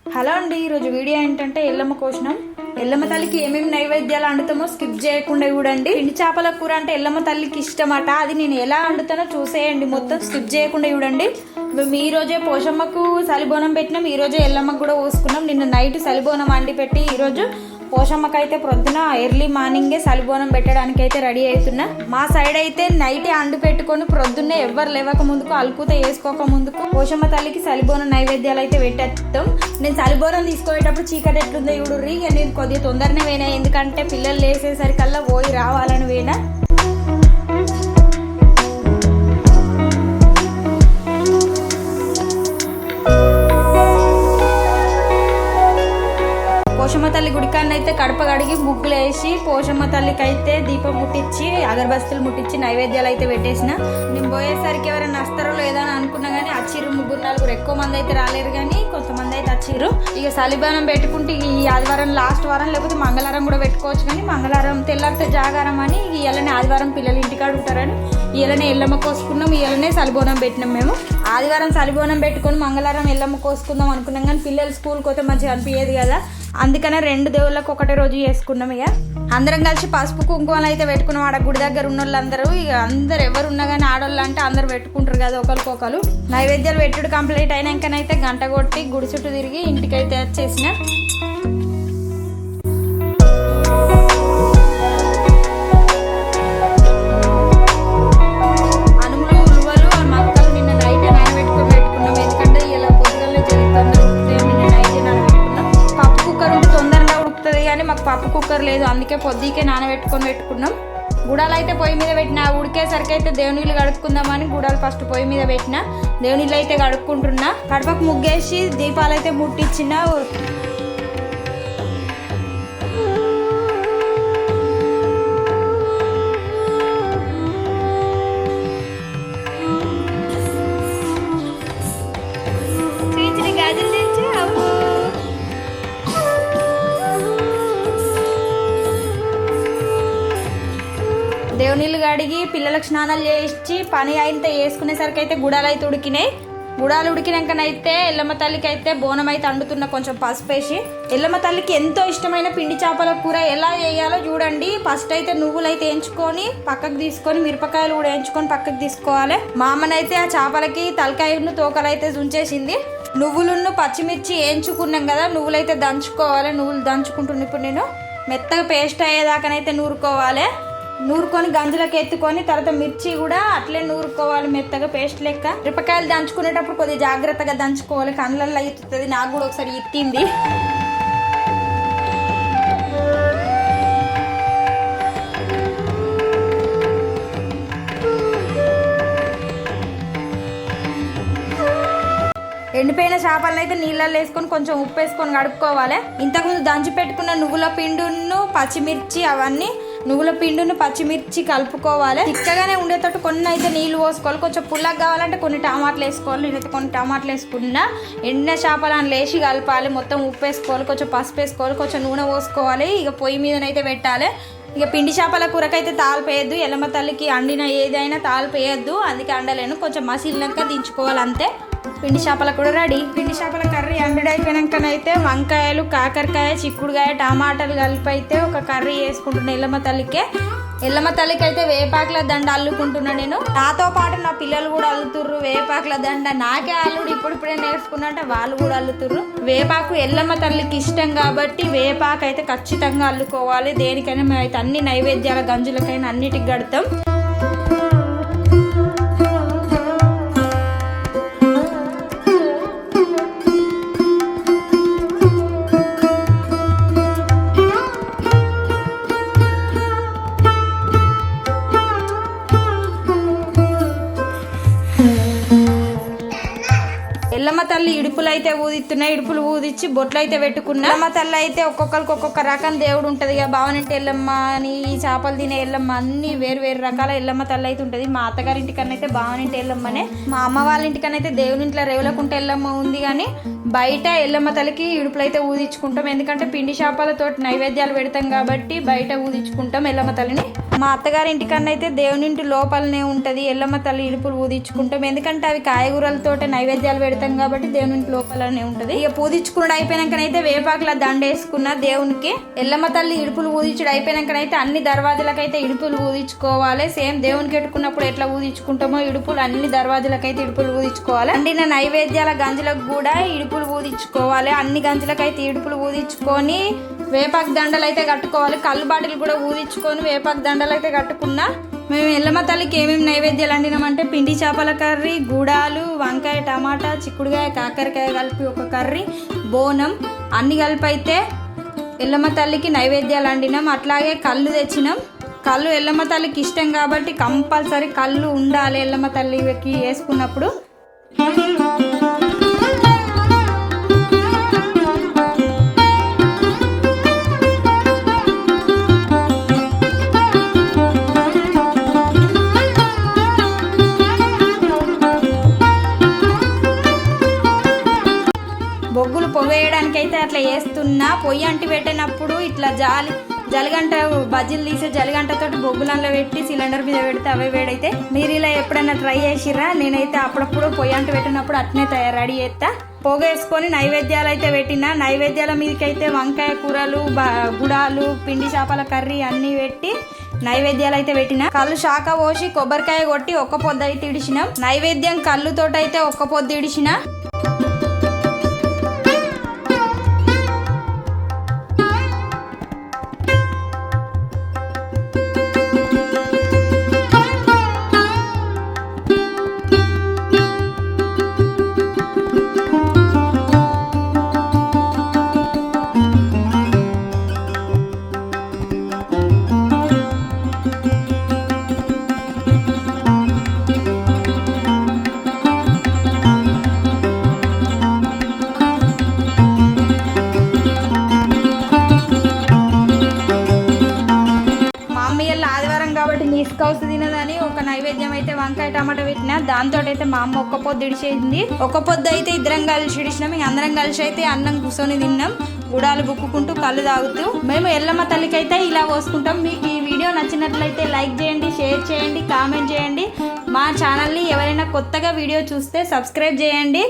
Hello అండి, ఈరోజు video ఏంటంటే ఎల్లమ్మ కోశనం. ఎల్లమ్మ తల్లికి ఏమేమి నైవేద్యాలు వండుతామో స్కిప్ చేయకుండా చూడండి. పిండి చేపల కూర అంటే ఎల్లమ్మ తల్లికి ఇష్టమట. అది నేను ఎలా వండుతానో చూసేయండి, మొత్తం స్కిప్ చేయకుండా చూడండి. మేము ఈ రోజే పోషమ్మకు సలిబోనం పెట్టినాం, ఈ రోజే ఎల్లమ్మకు కూడా పోసుకున్నాం. నిన్న నైట్ సలిబోనం వండి పెట్టి ఈరోజు పోషమ్మకైతే ప్రొద్దున ఎర్లీ మార్నింగే సలిబోనం పెట్టడానికి అయితే రెడీ అవుతున్నా. మా సైడ్ అయితే నైటే అండు పెట్టుకొని ప్రొద్దున్నే ఎవ్వరు లేవక ముందుకు అలుకుత వేసుకోక ముందుకు పోషమ్మ తల్లికి సలిబోనం నైవేద్యాలు అయితే పెట్టేస్తాం. నేను సలిబోనం తీసుకోయేటప్పుడు చీకటి ఎట్లుందో చూడుర్రి. ఇక నేను కొద్దిగా తొందరనే పోయినా, ఎందుకంటే పిల్లలు లేసేసరికల్లా పోయి రావాలని పోయినా. పోషమ్మ తల్లి గుడికాన్ని అయితే కడప కడిగి ముగ్గులు వేసి పోషమ్మ తల్లికి అయితే దీపం ముట్టించి అగరబస్తులు ముట్టించి నైవేద్యాలు అయితే పెట్టేసిన. నేను పోయేసరికి ఎవరైనా వస్తారో లేదో అని అనుకున్నా కానీ వచ్చిర్రు, 3-4. ఎక్కువ మంది అయితే రాలేరు కానీ కొంతమంది అయితే వచ్చిర్రు. ఇక సలిబానం పెట్టుకుంటే ఈ ఆదివారం లాస్ట్ వారం లేకపోతే మంగళవారం కూడా పెట్టుకోవచ్చు, కానీ మంగళవారం తెల్లారితే జాగారం అని ఇవాళనే ఆదివారం పిల్లలు ఇంటికి అడుగుతారని ఇవాళనే ఎల్లమ్మ కోసుకున్నాం. ఇవాళనే సలిబోనం పెట్టినాం. మేము ఆదివారం సలిబోనం పెట్టుకొని మంగళవారం ఎల్లమ్మ కోసుకుందాం అనుకున్నాం, కానీ పిల్లలు స్కూల్కి పోతే మంచిగా అనిపించేది కదా, అందుకనే 2 దేవుళ్ళకు ఒకటే రోజు చేసుకున్నాం. ఇక అందరం కలిసి పసుపు కుంకుమలు అయితే పెట్టుకున్నాం. ఆడ గుడి దగ్గర ఉన్న వాళ్ళందరూ, ఇక అందరు ఎవరున్నా కానీ ఆడవాళ్ళు అంటే అందరు పెట్టుకుంటారు కదా ఒకరికొకరు. నైవేద్యాలు పెట్టుడు కంప్లీట్ అయినాకనైతే గంట కొట్టి గుడి చుట్టూ తిరిగి ఇంటికైతే వచ్చేసిన. మాకు పప్పు కుక్కర్ లేదు, అందుకే పొద్దుకే నానబెట్టుకొని పెట్టుకున్నాం. గుడాలు అయితే పొయ్యి మీద పెట్టిన. ఉడికేసరికి అయితే దేవునీళ్ళు కడుక్కుందామని గుడాలు ఫస్ట్ పొయ్యి మీద పెట్టిన. దేవునీళ్ళు అయితే కడుక్కుంటున్నా. కడపకు ముగ్గేసి దీపాలు అయితే ముట్టించిన. దేవునీళ్ళు కడిగి పిల్లలకు స్నానాలు చేసి పని అయితే వేసుకునేసరికి అయితే గుడాలు అయితే ఉడికినాయి. గుడాలు ఉడికినాకనైతే ఎల్లమ్మ తల్లికి అయితే బోనం అయితే వండుతున్న, కొంచెం పసుపు వేసి. ఎల్లమ్మ తల్లికి ఎంతో ఇష్టమైన పిండి చేపల కూర ఎలా చేయాలో చూడండి. ఫస్ట్ అయితే నువ్వులు అయితే వేయించుకొని పక్కకు తీసుకొని, మిరపకాయలు కూడా వేయించుకొని పక్కకు తీసుకోవాలి. మా అమ్మనైతే ఆ చేపలకి తలకాయను తోకలు అయితే ఉంచేసింది. నువ్వులను పచ్చిమిర్చి వేయించుకున్నాం కదా, నువ్వులు అయితే దంచుకోవాలి. నువ్వులు దంచుకుంటున్నా ఇప్పుడు నేను. మెత్తగా పేస్ట్ అయ్యేదాకనైతే నూరుకోవాలి. నూరుకొని గంజులకు ఎత్తుకొని తర్వాత మిర్చి కూడా అట్లే నూరుకోవాలి మెత్తగా పేస్ట్ లెక్క. మిరపకాయలు దంచుకునేటప్పుడు కొద్దిగా జాగ్రత్తగా దంచుకోవాలి, కళ్ళల్లో ఎత్తుతుంది. నాకు కూడా ఒకసారి ఎత్తింది. ఎండిపోయిన చేపలను అయితే నీళ్ళల్లో వేసుకొని కొంచెం ఉప్పు వేసుకొని కడుక్కోవాలి. ఇంతకుముందు దంచి పెట్టుకున్న నువ్వుల పిండును పచ్చిమిర్చి అవన్నీ నువ్వుల పిండును పచ్చిమిర్చి కలుపుకోవాలి. చిక్కగానే ఉండేటట్టు కొన్ని అయితే నీళ్ళు పోసుకోవాలి. కొంచెం పుల్లగా కావాలంటే కొన్ని టమాటాలు వేసుకోవాలి. నేనైతే కొన్ని టమాటాలు వేసుకున్నా. ఎండిన చేపలను లేచి కలపాలి. మొత్తం ఉప్పు వేసుకోవాలి, కొంచెం పసుపు వేసుకోవాలి, కొంచెం నూనె పోసుకోవాలి. ఇక పొయ్యి మీదనైతే పెట్టాలి. ఇక పిండి చేపల కూరకైతే తాలిపేయద్దు. ఎల్లమ్మ తల్లికి అండిన ఏదైనా తాలిపేయద్దు, అందుకే అండలేను. కొంచెం మసిలినాక దించుకోవాలి అంతే. పిండి చేపల కూడా రెడీ. పిండి చేపల కర్రీ అండెడ్ అయిపోయినాకనైతే వంకాయలు, కాకరకాయ, చిక్కుడుకాయ, టమాటాలు కలిపి అయితే ఒక కర్రీ వేసుకుంటున్నా ఎల్లమ్మ తల్లికే. ఎల్లమ్మ తల్లికి అయితే వేపాకుల దండ అల్లుకుంటున్నా నేను. నాతో పాటు నా పిల్లలు కూడా అల్లుతుర్రు వేపాకుల దండ. నాకే అల్లుడు ఇప్పుడిప్పుడే నేర్చుకున్నట్టే వాళ్ళు కూడా అల్లుతుర్రు. వేపాకు ఎల్లమ్మ తల్లికి ఇష్టం కాబట్టి వేపాకు అయితే ఖచ్చితంగా అల్లుకోవాలి. దేనికైనా మేము అయితే అన్ని నైవేద్యాల గంజులకైనా అన్నిటికి కడతాం. ఎల్లమ్మ తల్లి ఇడుపులు అయితే ఊదిస్తున్నాయి. ఇడుపులు ఊదిచ్చి బొట్లు అయితే పెట్టుకున్నా. ఎల్లమ్మ తల్లి అయితే ఒక్కొక్కరికి ఒక్కొక్క రకం దేవుడు ఉంటుంది. ఇక బావనంటే ఎల్లమ్మ అని, చేపలు తినే ఎల్లమ్మ, అన్ని వేరు వేరు రకాల ఎల్లమ్మ తల్లి అయితే ఉంటుంది. మా అత్తగారి ఇంటికన్నా అయితే బావనంటే ఎల్లమ్మనే. మా అమ్మ వాళ్ళ ఇంటికన్నా దేవుని ఇంట్లో రేవులకుంటే ఎల్లమ్మ ఉంది, కానీ బయట ఎల్లమ్మ తల్లికి ఇడుపులు అయితే ఊదించుకుంటాం. ఎందుకంటే పిండి చేపలతో నైవేద్యాలు పెడతాం కాబట్టి బయట ఊదించుకుంటాం ఎల్లమ్మ తల్లిని. మా అత్తగారి ఇంటికన్నా అయితే దేవుని ఇంటి లోపలనే ఉంటది ఎల్లమ్మ తల్లి ఇడుపులు పూదించుకుంటాం. ఎందుకంటే అవి కాయగూరలతోటే నైవేద్యాలు పెడతాం కాబట్టి దేవుని ఇంటి లోపలనే ఉంటది. ఇక పూదించుకున్నాడు అయిపోయినాకనైతే వేపాకుల దండ వేసుకున్న దేవునికి. ఎల్లమ్మ తల్లి ఇడుపులు పూదించుడు అయిపోయినాకనైతే అన్ని దర్వాజులకైతే ఇడుపులు పూదించుకోవాలి. సేమ్ దేవునికి పెట్టుకున్నప్పుడు ఎట్లా పూదించుకుంటామో ఇడుపులు అన్ని దర్వాజులకైతే ఇడుపులు పూదించుకోవాలి. అండిన నైవేద్యాల గంజులకు కూడా ఇడుపులు పూదించుకోవాలి. అన్ని గంజులకైతే ఇడుపులు పూదించుకొని వేపాకు దండలు అయితే కట్టుకోవాలి. కళ్ళు బాటిల్ కూడా ఊదించుకొని వేపాకు దండలు అయితే కట్టుకున్నా. మేము ఎల్లమ్మ తల్లికి ఏమేమి నైవేద్యాలు వండినామంటే పిండి చేపల కర్రీ, గుడాలు, వంకాయ, టమాటా, చిక్కుడుకాయ, కాకరకాయ కలిపి ఒక కర్రీ, బోనం అన్ని కలిపి అయితే ఎల్లమ్మ తల్లికి నైవేద్యాలు వండినాం. అట్లాగే కళ్ళు తెచ్చినాం. కళ్ళు ఎల్లమ్మ తల్లికి ఇష్టం కాబట్టి కంపల్సరీ కళ్ళు ఉండాలి ఎల్లమ్మ తల్లికి వేసుకున్నప్పుడు. బొగ్గులు పొగేయడానికి అయితే అట్లా వేస్తున్నా. పొయ్యి అంటి పెట్టినప్పుడు ఇట్లా జలగంట బజ్జీలు తీసే జలగంటతో బొగ్గులలో పెట్టి సిలిండర్ మీద పెడితే అవే వేడైతే. మీరు ఇలా ఎప్పుడైనా ట్రై చేసిర్రా? నేనైతే అప్పుడప్పుడు పొయ్యి అంటి పెట్టినప్పుడు అట్నే రెడీ చేస్తా. పొగ వేసుకొని నైవేద్యాలు అయితే పెట్టిన. నైవేద్యాల మీదకైతే వంకాయ కూరలు, గుడాలు, పిండి చేపల కర్రీ అన్నీ పెట్టి నైవేద్యాలు అయితే పెట్టిన. కళ్ళు శాఖ పోసి కొబ్బరికాయ కొట్టి ఒక్క పొద్దు అయితే ఇడిచినాం. నైవేద్యం కళ్ళుతోటైతే ఒక్క పొద్దు ఇడిచిన. నీసుకౌసు తినదని ఒక నైవేద్యం అయితే వంకాయ టమాటా పెట్టిన. దాంతో అయితే మా అమ్మ ఒక్క పొద్దు ఇడిచేసింది. ఒక పొద్దు అయితే ఇద్దరం కలిసి ఇడిచినాం. ఇంక అందరం కలిసి అయితే అన్నం కూర్చొని తిన్నాం. గుడాలు బుక్కుంటూ కళ్ళు తాగుతూ. మేము ఎల్లమ్మ తల్లికి అయితే ఇలా పోసుకుంటాం. మీకు ఈ వీడియో నచ్చినట్లయితే లైక్ చేయండి, షేర్ చేయండి, కామెంట్ చేయండి. మా ఛానల్ని ఎవరైనా కొత్తగా వీడియో చూస్తే సబ్స్క్రైబ్ చేయండి.